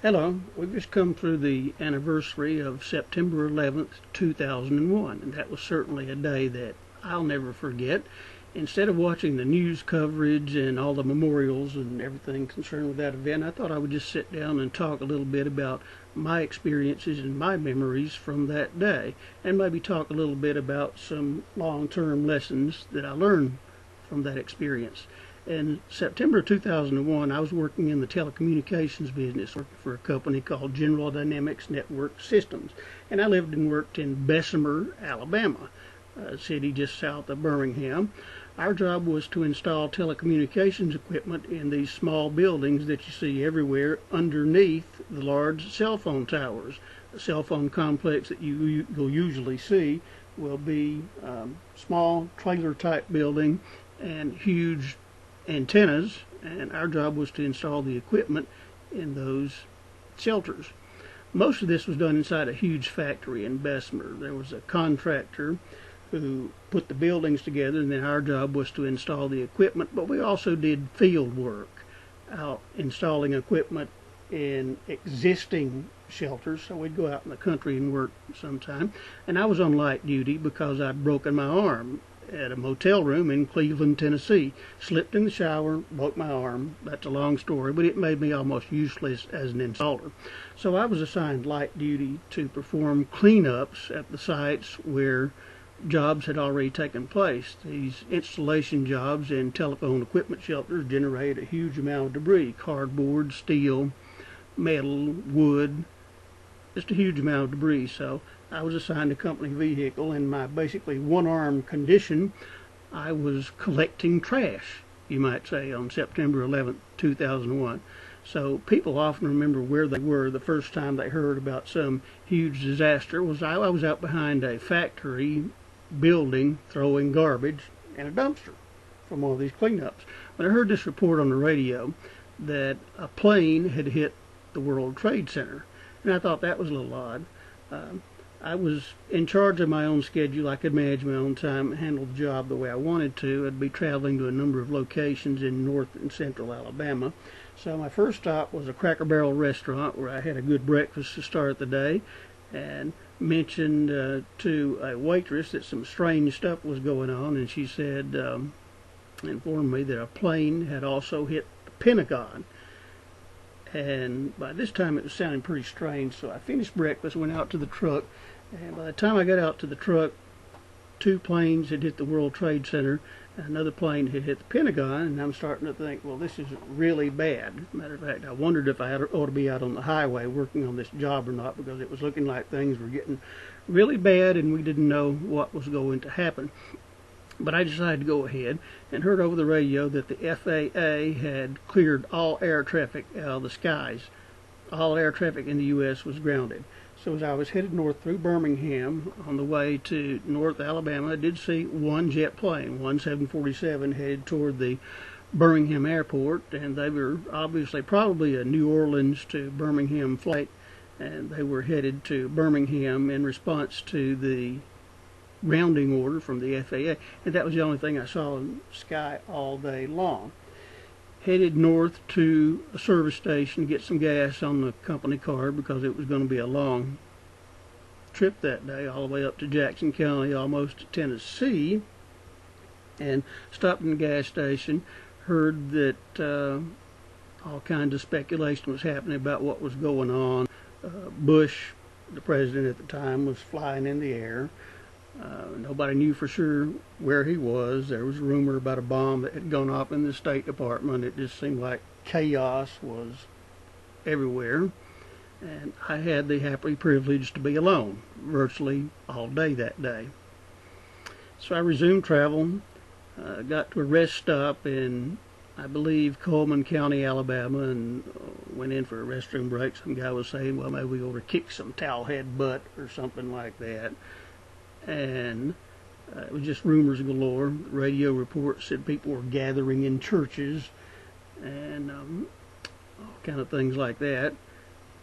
Hello, we've just come through the anniversary of September 11th, 2001, and that was certainly a day that I'll never forget. Instead of watching the news coverage and all the memorials and everything concerned with that event, I thought I would just sit down and talk a little bit about my experiences and my memories from that day, and maybe talk a little bit about some long-term lessons that I learned from that experience. In September 2001, I was working in the telecommunications business, working for a company called General Dynamics Network Systems. And I lived and worked in Bessemer, Alabama, a city just south of Birmingham. Our job was to install telecommunications equipment in these small buildings that you see everywhere underneath the large cell phone towers. The cell phone complex that you'll usually see will be small trailer-type building and huge antennas, and our job was to install the equipment in those shelters. Most of this was done inside a huge factory in Bessemer. There was a contractor who put the buildings together, and then our job was to install the equipment, but we also did field work out installing equipment in existing shelters. So we'd go out in the country and work sometime, and I was on light duty because I'd broken my arm at a motel room in Cleveland, Tennessee. Slipped in the shower, broke my arm. That's a long story, but it made me almost useless as an installer. So I was assigned light duty to perform cleanups at the sites where jobs had already taken place. These installation jobs in telephone equipment shelters generate a huge amount of debris: cardboard, steel, metal, wood, just a huge amount of debris. So I was assigned a company vehicle. In my basically one-arm condition, I was collecting trash, you might say, on September 11th, 2001. So people often remember where they were the first time they heard about some huge disaster. I was out behind a factory building throwing garbage in a dumpster from one of these cleanups. When I heard this report on the radio that a plane had hit the World Trade Center, and I thought that was a little odd. I was in charge of my own schedule. I could manage my own time and handle the job the way I wanted to. I'd be traveling to a number of locations in north and central Alabama. So my first stop was a Cracker Barrel restaurant where I had a good breakfast to start the day, and mentioned to a waitress that some strange stuff was going on, and she said, informed me that a plane had also hit the Pentagon. And by this time it was sounding pretty strange, so I finished breakfast, went out to the truck, and by the time I got out to the truck, two planes had hit the World Trade Center, and another plane had hit the Pentagon, and I'm starting to think, well, this is really bad. Matter of fact, I wondered if I ought to be out on the highway working on this job or not, because it was looking like things were getting really bad, and we didn't know what was going to happen. But I decided to go ahead and heard over the radio that the FAA had cleared all air traffic out of the skies. All air traffic in the U.S. was grounded. So as I was headed north through Birmingham on the way to North Alabama, I did see one jet plane, one 747, headed toward the Birmingham airport, and they were obviously probably a New Orleans to Birmingham flight, and they were headed to Birmingham in response to the grounding order from the FAA, and that was the only thing I saw in the sky all day long. Headed north to a service station to get some gas on the company car because it was going to be a long trip that day, all the way up to Jackson County, almost to Tennessee, and stopped in the gas station. Heard that all kinds of speculation was happening about what was going on. Bush, the president at the time, was flying in the air. Nobody knew for sure where he was. There was a rumor about a bomb that had gone off in the State Department. It just seemed like chaos was everywhere. And I had the happy privilege to be alone virtually all day that day. So I resumed travel, got to a rest stop in, I believe, Coleman County, Alabama, and went in for a restroom break. Some guy was saying, well, maybe we ought to kick some towelhead butt or something like that. And it was just rumors galore. The radio reports said people were gathering in churches and all kind of things like that.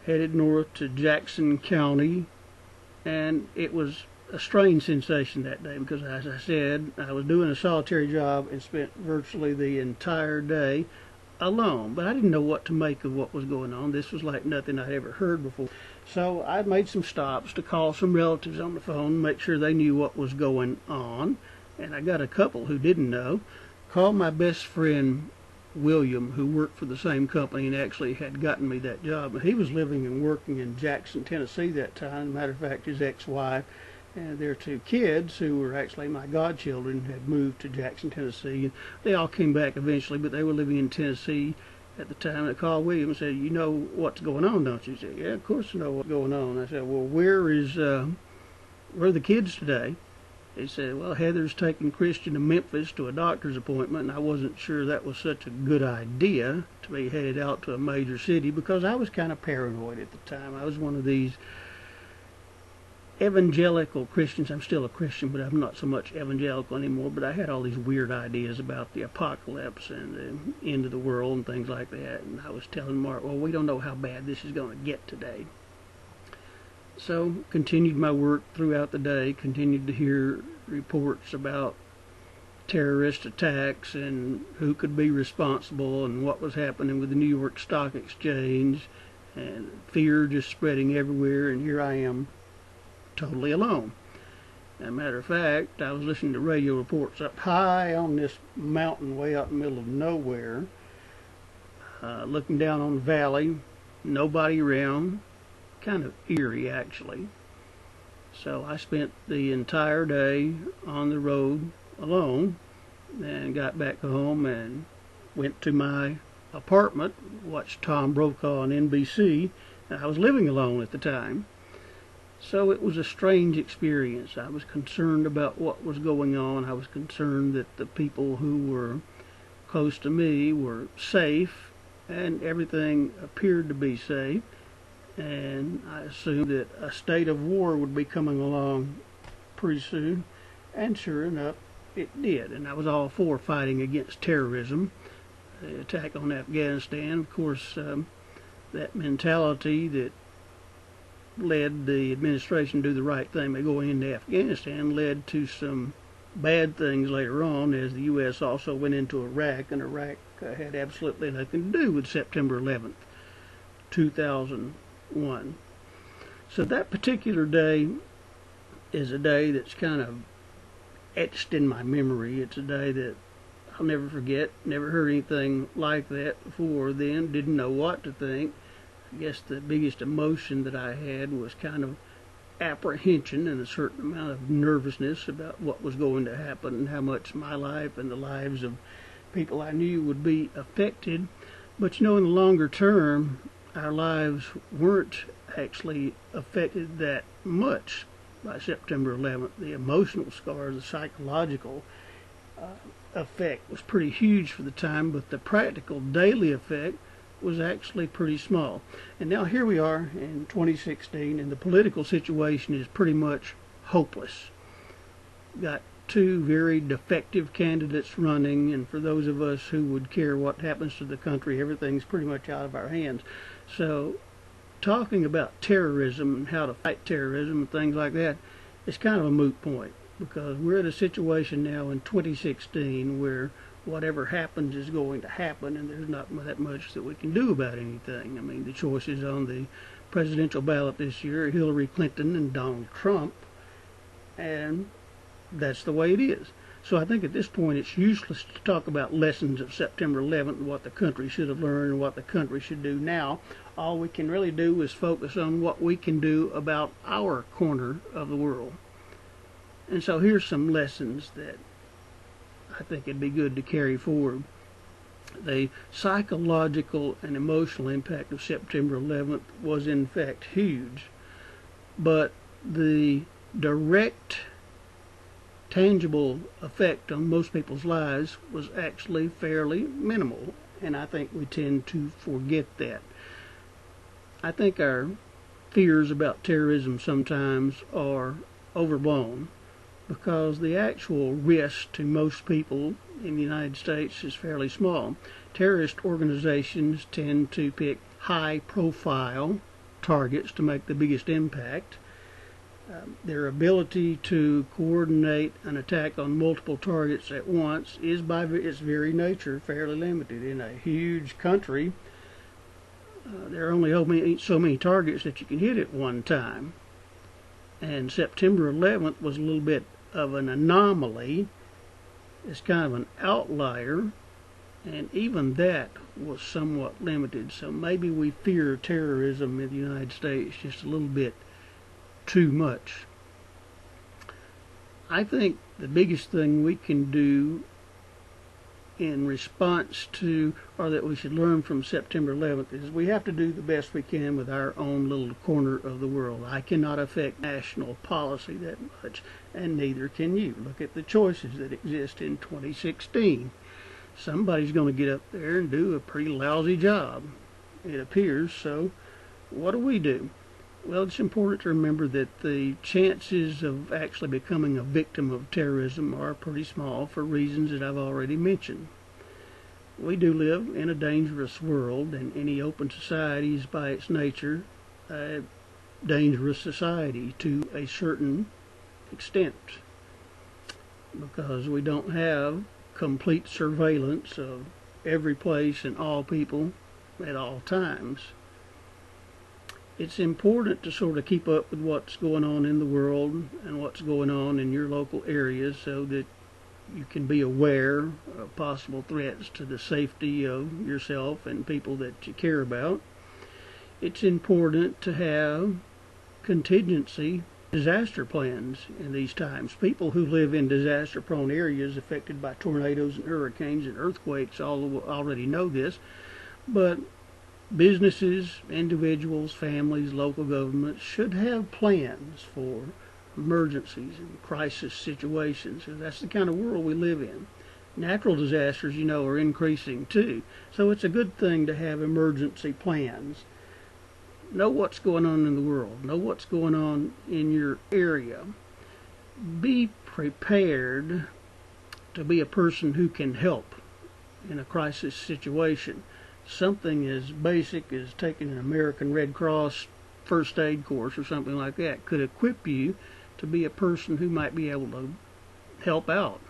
Headed north to Jackson County, and it was a strange sensation that day because, as I said, I was doing a solitary job and spent virtually the entire day alone. But I didn't know what to make of what was going on. This was like nothing I'd ever heard before. So I made some stops to call some relatives on the phone, make sure they knew what was going on. And I got a couple who didn't know. Called my best friend William, who worked for the same company and actually had gotten me that job. He was living and working in Jackson, Tennessee that time. As a matter of fact, his ex-wife and their two kids, who were actually my godchildren, had moved to Jackson, Tennessee. And they all came back eventually, but they were living in Tennessee at the time. I called William and said, "You know what's going on, don't you?" He said, "Yeah, of course I know what's going on." I said, "Well, where are the kids today?" He said, "Well, Heather's taking Christian to Memphis to a doctor's appointment," and I wasn't sure that was such a good idea to be headed out to a major city, because I was kind of paranoid at the time. I was one of these evangelical Christians. I'm still a Christian, but I'm not so much evangelical anymore. But I had all these weird ideas about the apocalypse and the end of the world and things like that. And I was telling Mark, "Well, we don't know how bad this is going to get today." So continued my work throughout the day, continued to hear reports about terrorist attacks and who could be responsible and what was happening with the New York Stock Exchange, and fear just spreading everywhere, and here I am totally alone. As a matter of fact, I was listening to radio reports up high on this mountain way out in the middle of nowhere, looking down on the valley, nobody around. Kind of eerie, actually. So I spent the entire day on the road alone, and got back home and went to my apartment, watched Tom Brokaw on NBC. I was living alone at the time. So it was a strange experience. I was concerned about what was going on. I was concerned that the people who were close to me were safe, and everything appeared to be safe. And I assumed that a state of war would be coming along pretty soon, and sure enough, it did. And I was all for fighting against terrorism. The attack on Afghanistan, of course, that mentality that led the administration to do the right thing by going into Afghanistan led to some bad things later on, as the U.S. also went into Iraq, and Iraq had absolutely nothing to do with September 11th, 2001. So that particular day is a day that's kind of etched in my memory. It's a day that I'll never forget. Never heard anything like that before then. Didn't know what to think. I guess the biggest emotion that I had was kind of apprehension and a certain amount of nervousness about what was going to happen and how much my life and the lives of people I knew would be affected. But you know, in the longer term, our lives weren't actually affected that much by September 11th. The emotional scar, the psychological effect was pretty huge for the time, but the practical daily effect was actually pretty small. And now here we are in 2016, and the political situation is pretty much hopeless. Got two very defective candidates running, and for those of us who would care what happens to the country, everything's pretty much out of our hands. So talking about terrorism and how to fight terrorism and things like that is kind of a moot point, because we're at a situation now in 2016 where whatever happens is going to happen, and there's not that much that we can do about anything. I mean, the choices on the presidential ballot this year are Hillary Clinton and Donald Trump, and that's the way it is. So I think at this point it's useless to talk about lessons of September 11th and what the country should have learned and what the country should do now. All we can really do is focus on what we can do about our corner of the world. And so here's some lessons that I think it'd be good to carry forward. The psychological and emotional impact of September 11th was in fact huge, but the direct tangible effect on most people's lives was actually fairly minimal, and I think we tend to forget that. I think our fears about terrorism sometimes are overblown, because the actual risk to most people in the United States is fairly small. Terrorist organizations tend to pick high-profile targets to make the biggest impact. Their ability to coordinate an attack on multiple targets at once is by its very nature fairly limited. In a huge country, there are only so many targets that you can hit at one time. And September 11th was a little bit of an anomaly. It's kind of an outlier, and even that was somewhat limited. So maybe we fear terrorism in the United States just a little bit too much. I think the biggest thing we can do in response to, or that we should learn from September 11th, is we have to do the best we can with our own little corner of the world. I cannot affect national policy that much, and neither can you. Look at the choices that exist in 2016. Somebody's going to get up there and do a pretty lousy job, it appears. So what do? Well, it's important to remember that the chances of actually becoming a victim of terrorism are pretty small for reasons that I've already mentioned. We do live in a dangerous world, and any open society is by its nature a dangerous society to a certain extent, because we don't have complete surveillance of every place and all people at all times. It's important to sort of keep up with what's going on in the world and what's going on in your local areas so that you can be aware of possible threats to the safety of yourself and people that you care about. It's important to have contingency disaster plans in these times. People who live in disaster-prone areas affected by tornadoes and hurricanes and earthquakes already know this, but businesses, individuals, families, local governments should have plans for emergencies and crisis situations. So that's the kind of world we live in. Natural disasters, are increasing too. So it's a good thing to have emergency plans. Know what's going on in the world. Know what's going on in your area. Be prepared to be a person who can help in a crisis situation. Something as basic as taking an American Red Cross first aid course or something like that could equip you to be a person who might be able to help out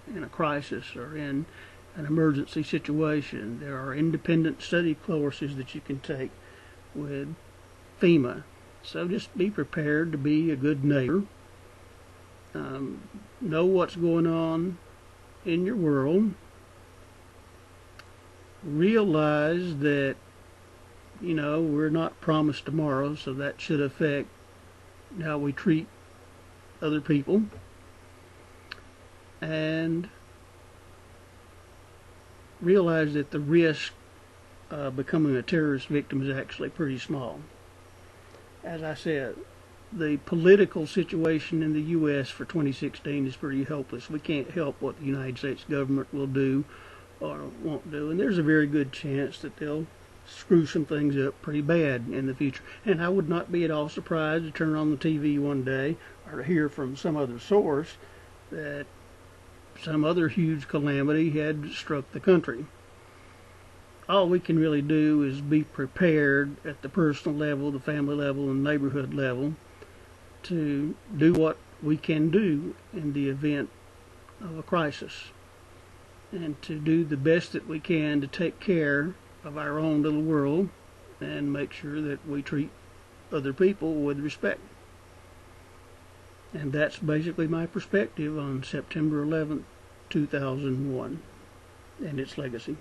in a crisis or in an emergency situation. There are independent study courses that you can take with FEMA. So just be prepared to be a good neighbor. Know what's going on in your world. Realize that, we're not promised tomorrow, so that should affect how we treat other people. And realize that the risk of becoming a terrorist victim is actually pretty small. As I said, the political situation in the U.S. for 2016 is pretty hopeless. We can't help what the United States government will do or won't do, and there's a very good chance that they'll screw some things up pretty bad in the future. And I would not be at all surprised to turn on the TV one day or to hear from some other source that some other huge calamity had struck the country. All we can really do is be prepared at the personal level, the family level, and neighborhood level to do what we can do in the event of a crisis, and to do the best that we can to take care of our own little world and make sure that we treat other people with respect. And that's basically my perspective on September 11th, 2001 and its legacy.